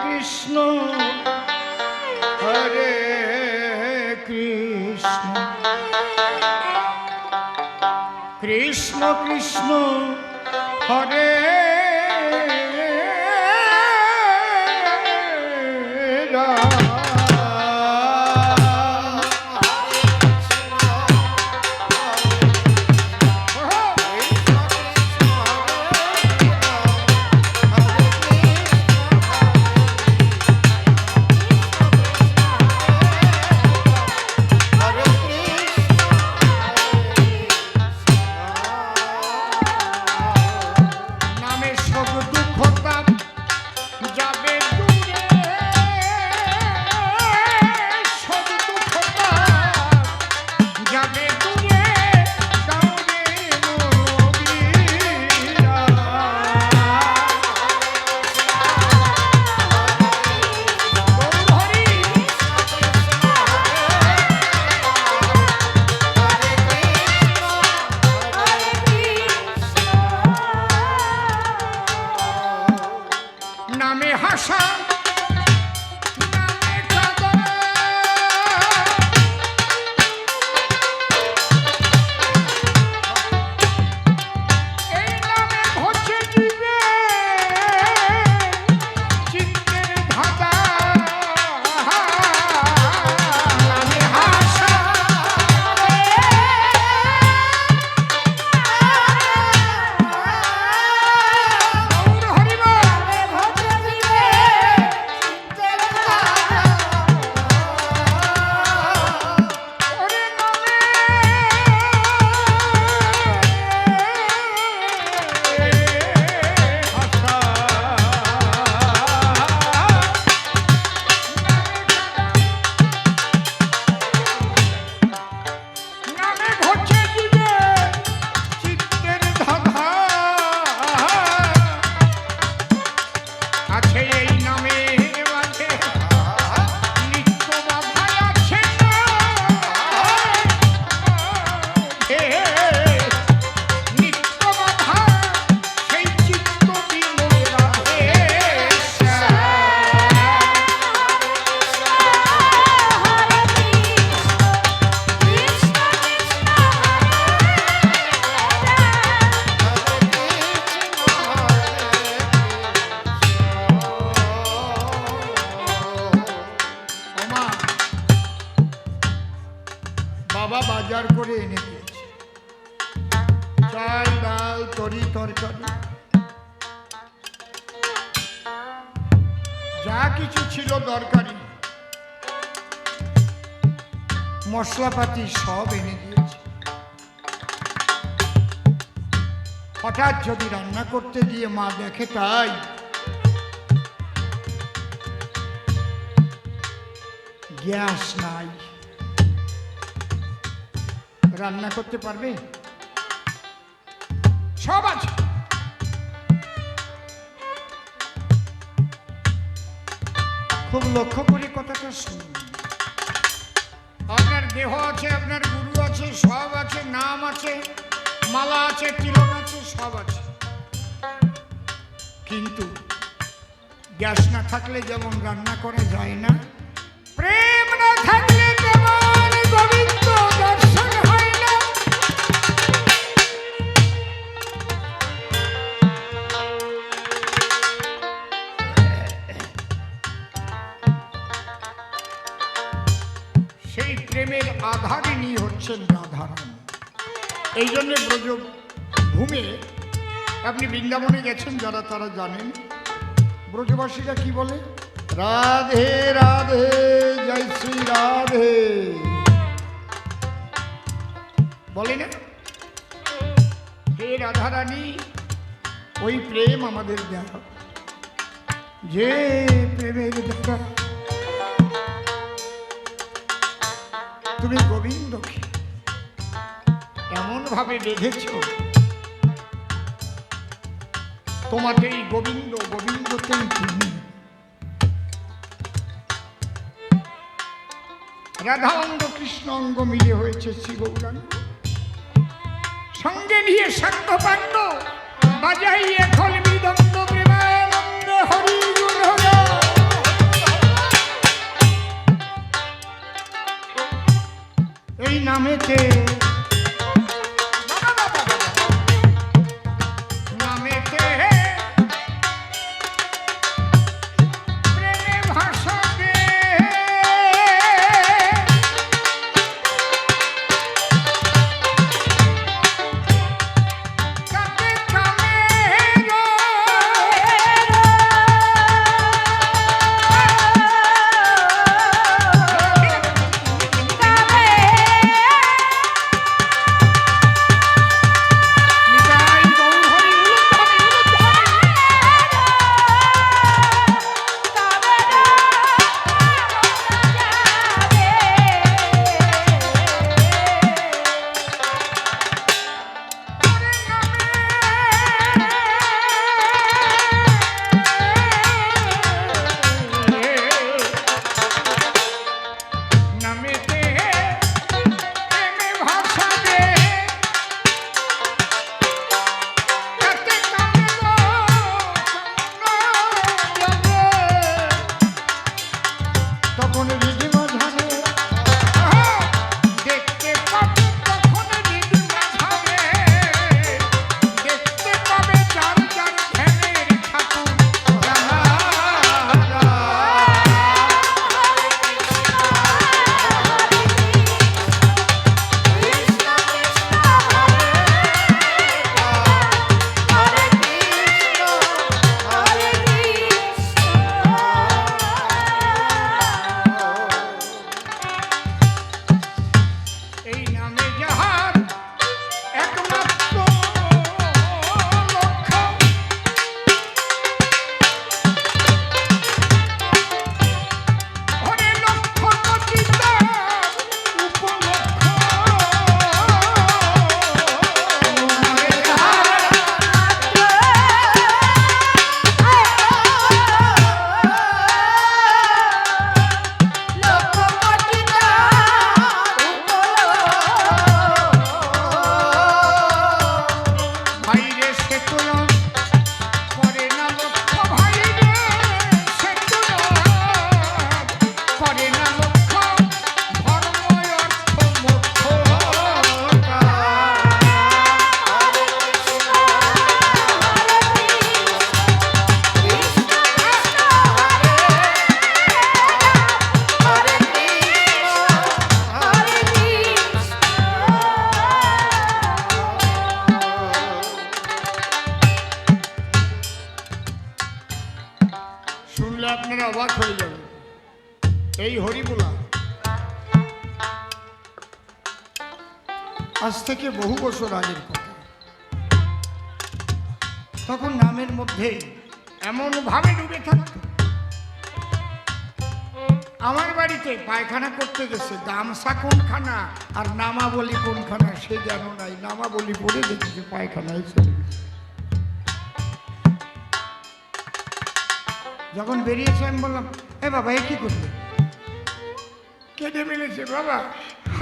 কৃষ্ণ হরে কৃষ্ণ কৃষ্ণ কৃষ্ণ হরে বাজার করে এনে দিয়েছে চাল ডাল তরি তরকারি যা কিছু ছিল দরকারি মশলাপাতি সব এনে দিয়েছে। হঠাৎ যদি রান্না করতে গিয়ে মা দেখে তাই গ্যাস নাই, রান্না করতে পারবে? সব আছে, খুব লক্ষ্য করে কথাটা শুনুন। আপনার দেহ আছে, আপনার গুরু আছে, সব আছে, নাম আছে, মালা আছে, তিলক আছে, সব আছে, কিন্তু গ্যাস না থাকলে যেমন রান্না করা যায় না, প্রেম না থাকলে তেমন গোবিন্দ দর্শন হয় না। সেই প্রেমের আধারিণী হচ্ছেন রাধারানী। এই জন্য ব্রজভূমে আপনি বৃন্দাবনে গেছেন যারা তারা জানেন, ব্রজবাসীরা কি বলে? রাধে রাধে জয় শ্রী রাধে বলে না? হে রাধারানী, ওই প্রেম আমাদের দেওয়া, যে প্রেমের দেখা তুমি গোবিন্দকে এমন ভাবে বেঁধেছ, তোমাকেই গোবিন্দ, গোবিন্দতেই তুমি। রাধা অঙ্গ কৃষ্ণ অঙ্গ মিলে হয়েছে শ্রী গৌরাঙ্গ, সঙ্গে নিয়ে শাক্ত পাণ্ড বাজাইয়ে খল মৃদঙ্গ প্রেমানন্দ হরি গুণ নামেতে নামেতে প্রেমে ভাষাতে কাকে কামে শুনলে আপনারা অবাক হয়ে যাবেন। এই হরিবোলা আজ থেকে বহু বছর আগের কথা। তখন নামের মধ্যে এমন ভাবে ডুবে থাকত, আমার বাড়িতে পায়খানা করতে গেছে, গামছা কোনখানা আর নামাবলী কোনখানা সে জানো নাই, নামাবলী পড়ে দেখেছে পায়খানায় চলে গেছে। যখন বেরিয়েছে আমি বললাম, এ বাবা এ কি করবে? কেটে ফেলেছে। বাবা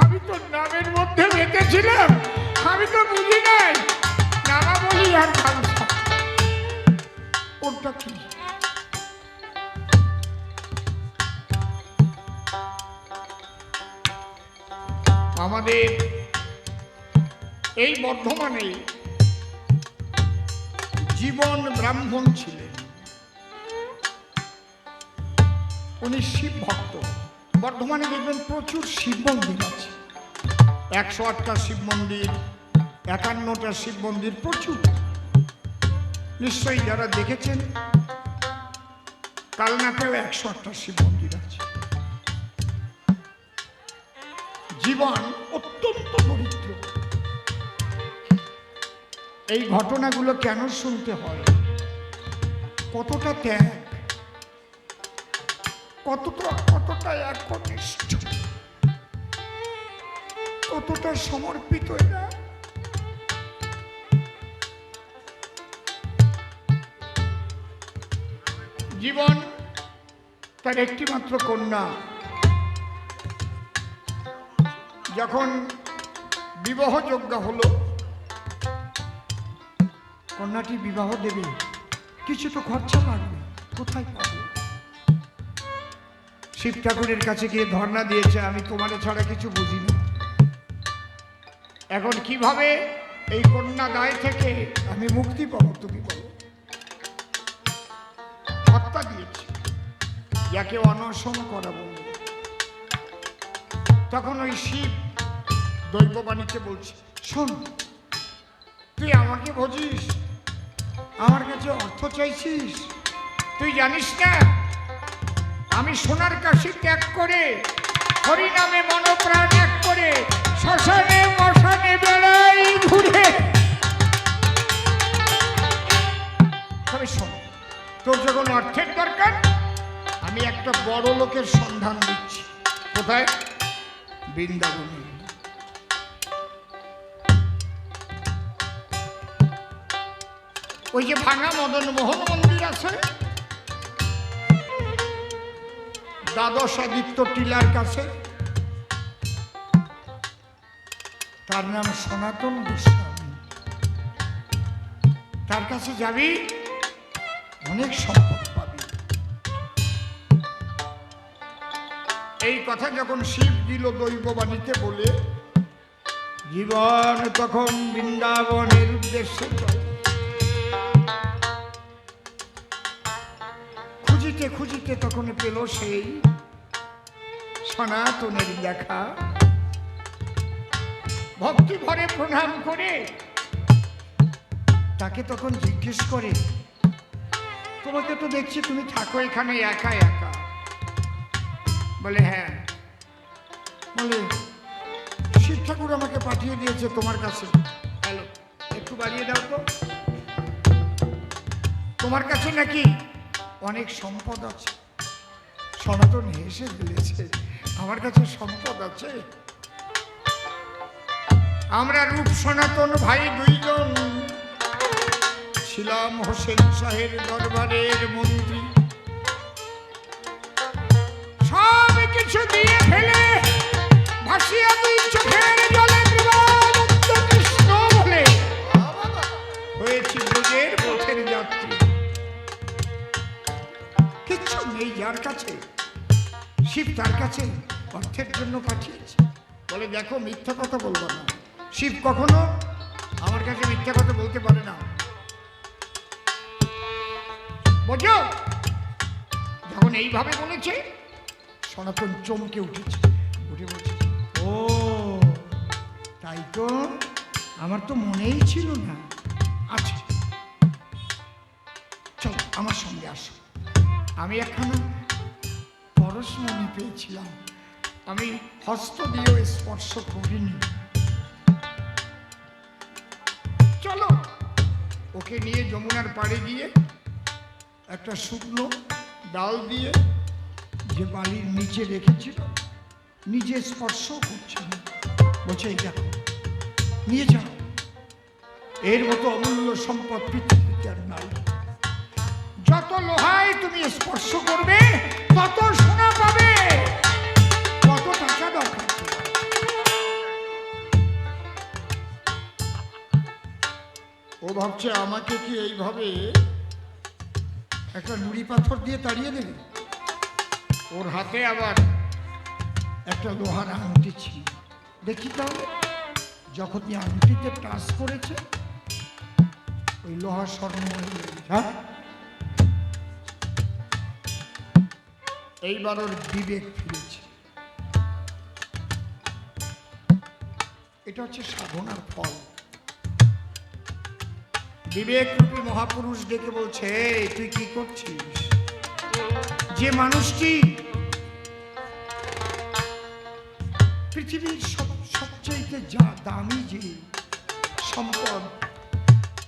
আমি তো নামের মধ্যে বেঁধেছিলাম, আমি তো বুঝি নাই নামা বলি আর গামছা ওটা কি। আমাদের এই বর্ধমানে জীবন ব্রাহ্মণ ছিলেন, উনি শিব ভক্ত। বর্ধমানে দেখবেন প্রচুর শিব মন্দির আছে, 108টা শিব মন্দির, 51টা শিব মন্দির প্রচুর। নিশ্চয়ই যারা দেখেছেন কালনাতেও 108টা শিব মন্দির আছে। জীবন অত্যন্ত দরিদ্র। এই ঘটনাগুলো কেন শুনতে হয়? কতটা ত্যাগ, কতটা একনিষ্ঠ, কতটা সমর্পিত এরা। জীবন তার একটি মাত্র কন্যা, যখন বিবাহযোগ্য হলো, কন্যাটি বিবাহ দেবে, কিছু তো খরচা লাগবে, কোথায় পাবে? শিব ঠাকুরের কাছে গিয়ে ধর্ণা দিয়েছে, আমি তোমার ছাড়া কিছু বুঝি না, এখন কিভাবে এই কন্যা দায় থেকে আমি মুক্তি পাবো তুমি বলো? হত্যা দিয়েছি, যাকে অনশন করা বলল। তখন ওই শিব দৈববাণীকে বলছে, শোন, তুই আমাকে বুঝিস, আমার কাছে অর্থ চাইছিস? তুই জানিস না আমি সোনার কাশি ত্যাগ করে হরিনামে মনপ্রাণ এক করে শ্মশানে মশানে বেড়াই ঘুরে। তবে শোন, তোর যখন অর্থের দরকার, আমি একটা বড় লোকের সন্ধান দিচ্ছি। কোথায়? বৃন্দাবনে। ওই যে ভাঙা মদন মোহন মন্দির আছে, দ্বাদশ আদিত্য টিলার কাছে, তার নাম সনাতন গোস্বামী। তার কাছে যাবি, অনেক সম্পদ পাবি। এই কথা যখন শিব দিল দৈববাণীতে বলে, জীবন তখন বৃন্দাবনের উদ্দেশ্যে চলে। খুঁজিতে খুঁজিতে তখন পেল সেই সনাতনের দেখা। ভক্তি ভরে প্রণাম করে তাকে তখন জিজ্ঞেস করে, তোমাকে তো দেখছি তুমি থাকো এখানে একা একা। বলে হ্যাঁ। বলে শিব ঠাকুর আমাকে পাঠিয়ে দিয়েছে তোমার কাছে। হ্যালো, একটু বাড়িয়ে দাও তো। তোমার কাছে নাকি অনেক সম্পদ আছে। সনাতন হেসে দিয়েছে, আমার কাছে সম্পদ আছে? আমরা রূপ সনাতন ভাই দুইজন ছিলাম হোসেন শাহের দরবারের মন্ত্রী। সব কিছু দিয়ে ফেলে ভাসিয়া দুই চোখের জলে বিবাদত্ত কৃষ্ণ বলে হয়েছি ব্রজের পথের যাত্রী। কিচ্ছু নেই যার কাছে, শিব তার কাছে অর্থের জন্য পাঠিয়েছে। বলে দেখো, মিথ্যা কথা বলবো না, শিব কখনো আমার কাছে মিথ্যা কথা বলতে পারে না, বুঝো? যখন এইভাবে বলেছে, সনাতন চমকে উঠেছে, উঠে বলছে, ও তাই তো, আমার তো মনেই ছিল না। আচ্ছা চল আমার সঙ্গে আসো, আমি একখানা পরশমণি পেয়েছিলাম, আমি হস্ত দিয়েও স্পর্শ করিনি। চলো। ওকে নিয়ে যমুনার পাড়ে গিয়ে একটা শুকনো ডাল দিয়ে যে বালির নিচে রেখেছিল, নিজে স্পর্শ করছে, বলছে এই দেখো, নিয়ে যাও, এর মতো অমূল্য সম্পদ পৃথিবীতে আর নাই। যত লোহায় তুমি স্পর্শ করবে তত সোনা পাবে, কত টাকা দরকার। ও ভাবছে আমাকে কি এইভাবে একটা নুড়ি পাথর দিয়ে তাড়িয়ে দেবে? ওর হাতে আবার একটা লোহার আংটি ছিল। দেখি তাহলে, যখন আংটিতে টাচ করেছে ওই লোহার স্বর্ণ, হ্যাঁ, এইবার ওর বিবেক ফিরেছে। এটা হচ্ছে সাধনার ফল। বিবেক রূপী মহাপুরুষ ডেকে বলছে, তুই কি করছিস? যে মানুষটি পৃথিবীর সবচেয়ে যা দামি যে সম্পদ,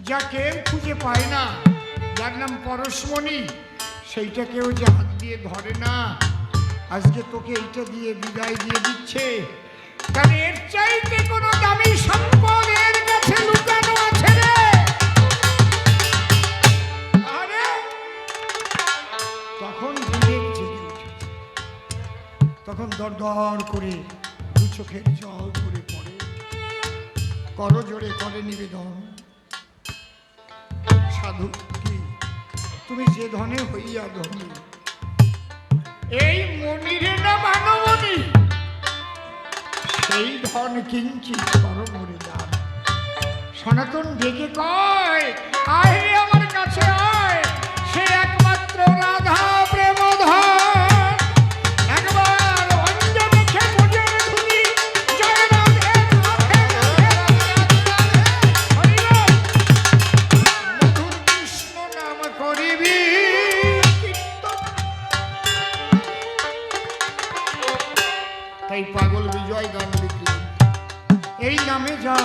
যা কেউ খুঁজে পায় না, যার নাম পরশমণি, সেইটা কেউ যে হাত দিয়ে ধরে না, আজকে তোকে এইটা দিয়ে বিদায় দিয়ে দিচ্ছে। কারণ এর চাইতে কোনো দামি সম্পদ এর কাছে লুকানো আছে রে। আরে তখন বিবেক জেগে উঠেছে, তখন দর দর করে দু চোখের জল ধরে পড়ে, করজোড়ে করে নিবেদন, সাধু কি তুমি যে ধনে হইয়া ধনী, এই মনিরে না মানবনী, এই ধন কিঞ্চিত করো মরে যান। সনাতন ডেকে কয়, আয় রে আমার কাছে আয়, সে একমাত্র রাধা প্রেম ধন। একবার অঞ্জন দেখে বুঝে ধুনি, জয় রাধে রাধে রাধে রাধে রাধে। মধুর কৃষ্ণ নাম করিবি কীর্তন। তাই পাগল বিজয় গান লিখলেন, এই নামে যা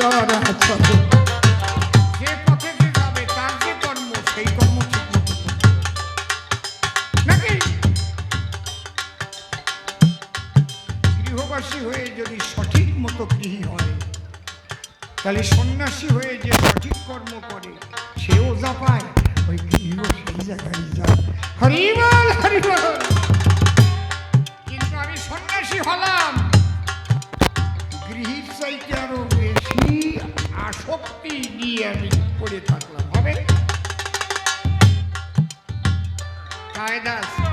চরাচর। যে পথে যে যাবে তার যে কর্ম, সেই কর্ম ঠিক মতো করতে হবে। নাকি গৃহবাসী হয়ে যদি সঠিক মতো গৃহী হয়, তাহলে সন্ন্যাসী হয়ে যে সঠিক কর্ম করে সেও যা পায়, ওই গৃহ সেই জায়গায় যায়। হরিবল হরিবল। কিন্তু আমি সন্ন্যাসী হলাম, গৃহীর চাইতে আরো বেশি আসক্তি নিয়ে আমি পড়ে থাকলাম, হবে? কায়দা আছে।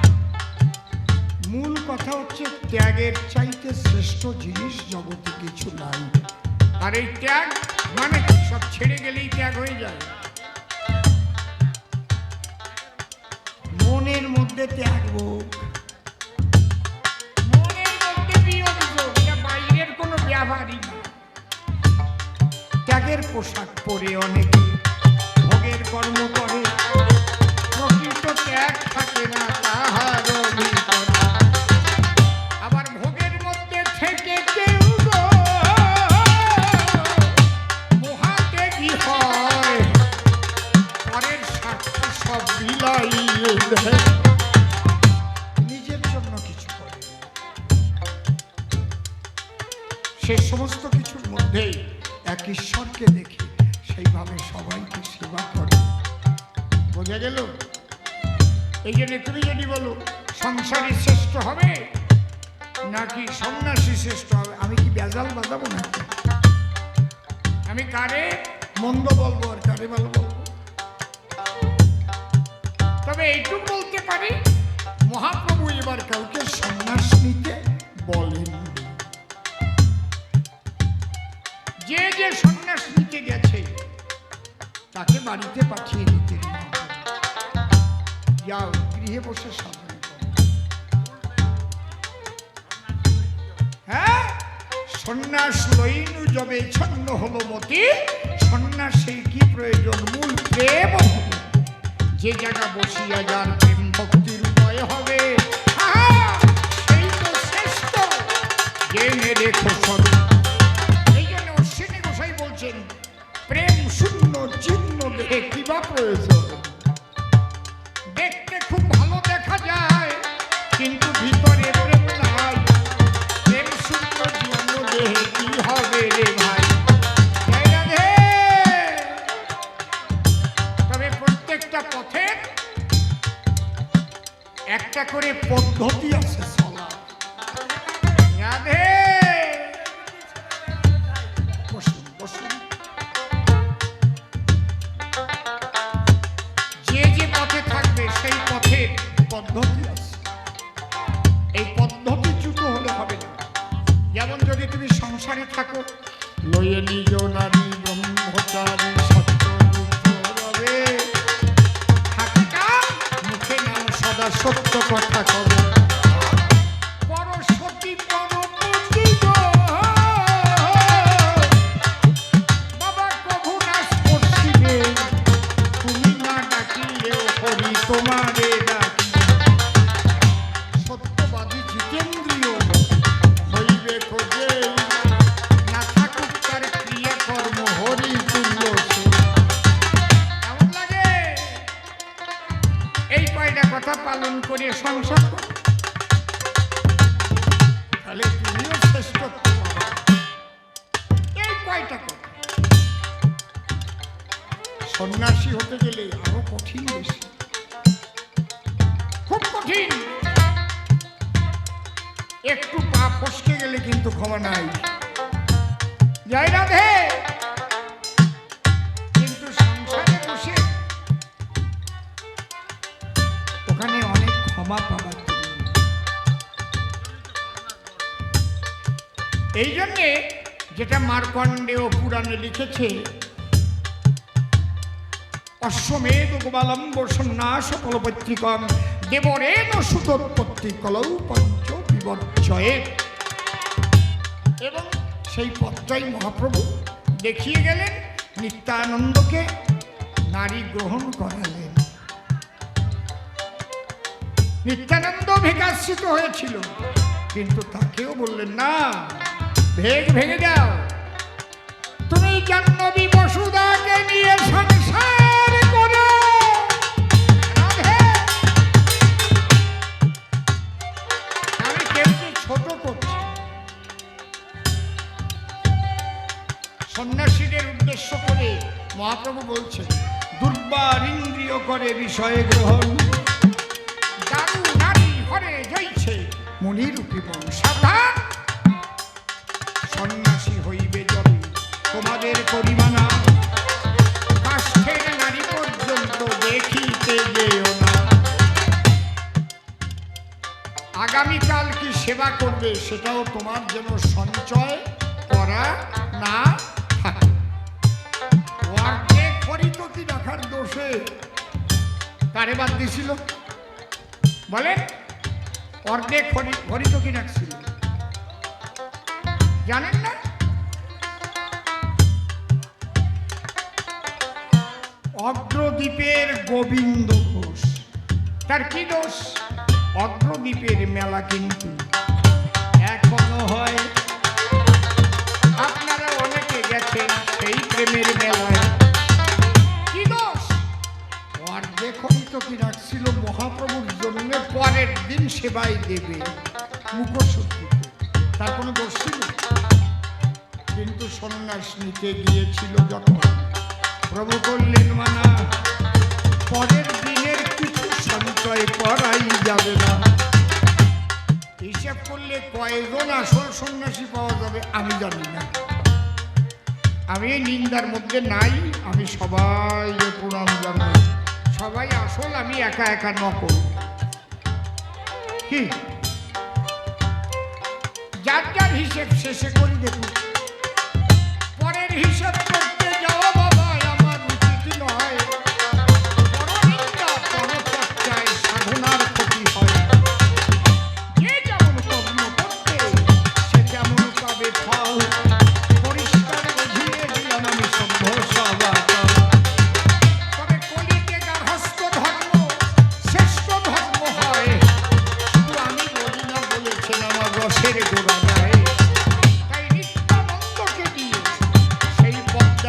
মূল কথা হচ্ছে ত্যাগের চাইতে শ্রেষ্ঠ জিনিস জগতে কিছু নাই। আর এই ত্যাগ মানে সব ছেড়ে গেলেই ত্যাগ হয়ে যায়। মনের মধ্যে ত্যাগ হোক, মনের মধ্যে বিয়োগ হোক, এটা বাইরের কোনো ব্যবহারই না। ত্যাগের পোশাক পরে অনেকে ভোগের কর্ম করে, প্রকৃত ত্যাগ থাকে না তাহার ভিতর। আবার ভোগের মধ্যে থেকে কেউ মহাত্যাগী হয়, পরের স্বার্থ সব বিলাইয়ে দেয়, নিজের জন্য কিছু করে। সে সমস্ত কিছুর মধ্যেই এক ঈশ্বরকে দেখে সেইভাবে সবাইকে সেবা করে। বোঝা গেল? এই জন্য তুমি যদি বলো সংসারী শ্রেষ্ঠ হবে নাকি সন্ন্যাসী শ্রেষ্ঠ হবে, আমি কি বেজাল বাজাবো না? আমি কারে মন্দ বলবো আর কারে ভালো বলবো? তবে এইটুকু বলতে পারি, মহাপ্রভু এবার কাউকে সন্ন্যাস নিতে বলেন। যে যে সন্ন্যাস নিতে গেছে তাকে বাড়িতে পাঠিয়ে দিতে, যাও গৃহে বসে সাধন করো। হ্যাঁ, সন্ন্যাস লইনু যবে ছন্ন হলো মতি, সন্ন্যাসের কি প্রয়োজন? মূল প্রেম হবে। যে জায়গা বসিয়া যার প্রেম ভক্তির উদয় হবে, সেই তো শ্রেষ্ঠ। জেনে রেখো সব। এই জন্য অশ্বিনী গোসাই বলছেন, প্রেম শূন্য চিহ্ন দেখে কিবা প্রয়োজন? দেখতে খুব ভালো দেখা যায়, কিন্তু ভিতরে প্রেম নাই। প্রেম শূন্য চিহ্ন দেখে কি হবে রে ভাই? তবে প্রত্যেকটা পথের একটা করে পদ্ধতি আছে চলা। রাধে বসুন বসুন। যে যে পথে থাকবে সেই পথের পদ্ধতি আছে। এই পদ্ধতিচ্যুত হলে হবে না। যেমন যদি তুমি সংসারে থাকো, লয়ে নিজ নারী ব্রহ্মচারী সত্য রবে, মুখে নাম সদা সত্য কথা কবে। পরশতী পরপতি গো, বাবা কভু না স্পর্শিবে, তুমি না ডাকিলেও হরি তোমারে ডাকি। সত্যবাদী জিতেন্দ্রিয় হইবে খোঁজে, না থাকুক তার ক্রিয়া কর্ম হরি তুল্য। কেমন লাগে? এই কয়টা কথা পালন করে সংসার করো, তাহলে তুমিও শ্রেষ্ঠত্ব পাবে। এই কয়টা কথা। সন্ন্যাসী হতে গেলে আরো কঠিন, বেশি খুব কঠিন। একটু পা ফসকে গেলে কিন্তু ক্ষমা নাই। জয় রাধে। কিন্তু সংসারে বসে ওখানে অনেক ক্ষমা পাবার। এই জন্যে যেটা মার্কণ্ডেয় পুরাণে লিখেছে, অশ্বমেধ গোপালম্ব সন্ন্যাস ফলপত্রিকম দেবরেণ সুতোৎপত্তি কলৌ পঞ্চ বিবর্জয়ে। এবং সেই পথটাই মহাপ্রভু দেখিয়ে গেলেন। নিত্যানন্দকে নারী গ্রহণ করালেন। নিত্যানন্দ বিকাশিত হয়েছিল, কিন্তু তাকেও বললেন না, ভেঙে দাও। তুমি জাহ্নবী বসুধাকে নিয়ে সংসার করো। রাধে, আমি কেউকে ছোট করছি। সন্ন্যাসীদের উদ্দেশ্য করে মহাপ্রভু বলছেন, দুর্বার ইন্দ্রিয় করে বিষয় গ্রহণ, দারু নারী হরে জয়ছে মুনিরূপী বংশাধার। সন্ন্যাসী হইবে যবে তোমাদের পরিমাণা, কাষ্ঠের নারী পর্যন্ত দেখিতে যেও না। আগামীকাল কি সেবা করবে সেটাও তোমার জন্য সঞ্চয় করা না থাকে। অর্ধেক হরিতকি রাখার দোষে কারে বাদ দিছিল বলেন? অর্ধেক হরিতকি রাখছিল, জানেন না? অগ্রদ্বীপের গোবিন্দ ঘোষ, তার কি দোষ? অগ্রদ্বীপের মেলা কিন্তু এখনো হয়। আপনারা অনেকে গেছেন সেই প্রেমের মেলায়। কি দোষ? অর্ধেক হরিতকি রাখছিল মহাপ্রভুর জন্য, পরের দিন সেবাই দেবে মুখশুদ্ধিতে, তার কোনো দোষ ছিল? কিন্তু সন্ন্যাস নিতে গিয়েছিল যখন, প্রভু করলেন মানা, পরের দিনের কিছু সঞ্চয় করাই যাবে না। হিসাব করলে কয়জন আসল সন্ন্যাসী পাওয়া যাবে আমি জানি না। আমি এই নিন্দার মধ্যে নাই, আমি সবাই প্রণাম জানাই। সবাই আসল, আমি একা একা নকল। কি যার যার হিসেব শেষে করি দেখুন। পরের হিসাব করতে যাওয়া বাবা আমার উচিত নয়। পরনিন্দা পরচর্চায় সাধনার ক্ষতি হয়। যে যেমন কর্ম করতে সে যেমন পাবে ফল। পরিষ্কার বুঝিয়ে দিলাম আমি সভ্য সবাচল। তবে কলিতে গার্হস্থ্য ধর্ম শ্রেষ্ঠ ধর্ম হয়, শুধু আমি বলি না, বলেছেন আমার রসের গোড়া। তাই নিত্যানন্দকে দিয়ে সেই পদ্মা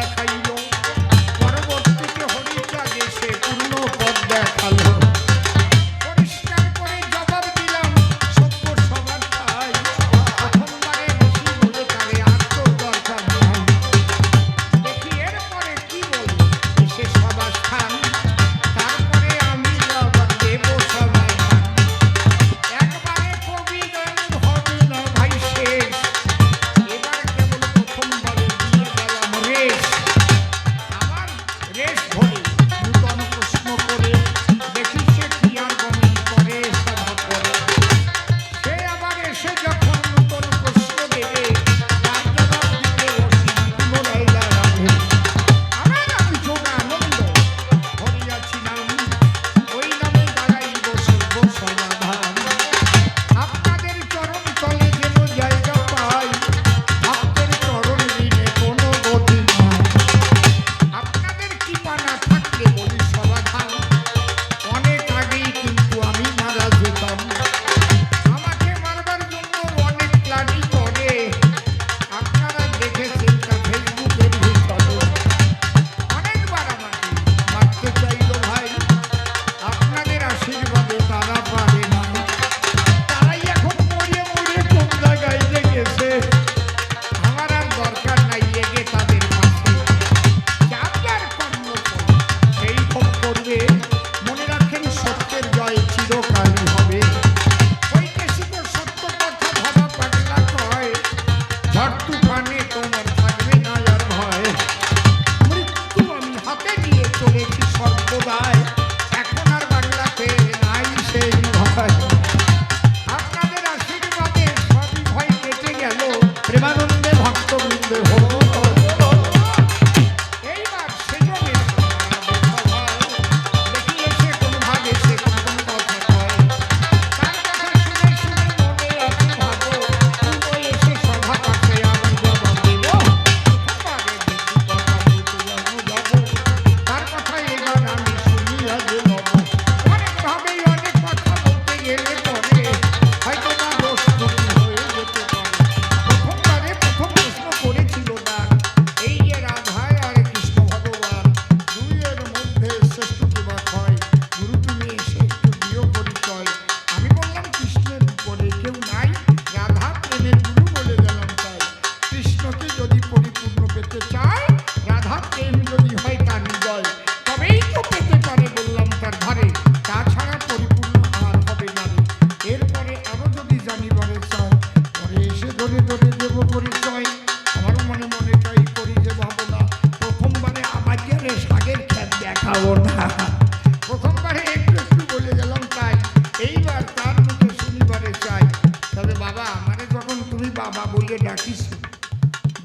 বলিয়ে ডাকিস,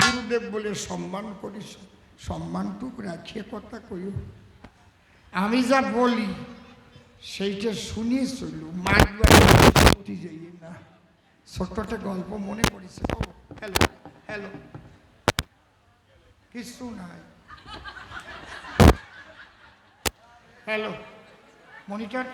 গুরুদেব বলে সম্মান করিস, সম্মানটুক রাখিয়ে কথা কইও। আমি যা বলি সেইটা শুনিয়ে চলল, মারতে যাইয়ে না। ছোট্ট একটা গল্প মনে পড়েছে। ও হ্যালো হ্যালো, কিছু নাই। Hello monitor.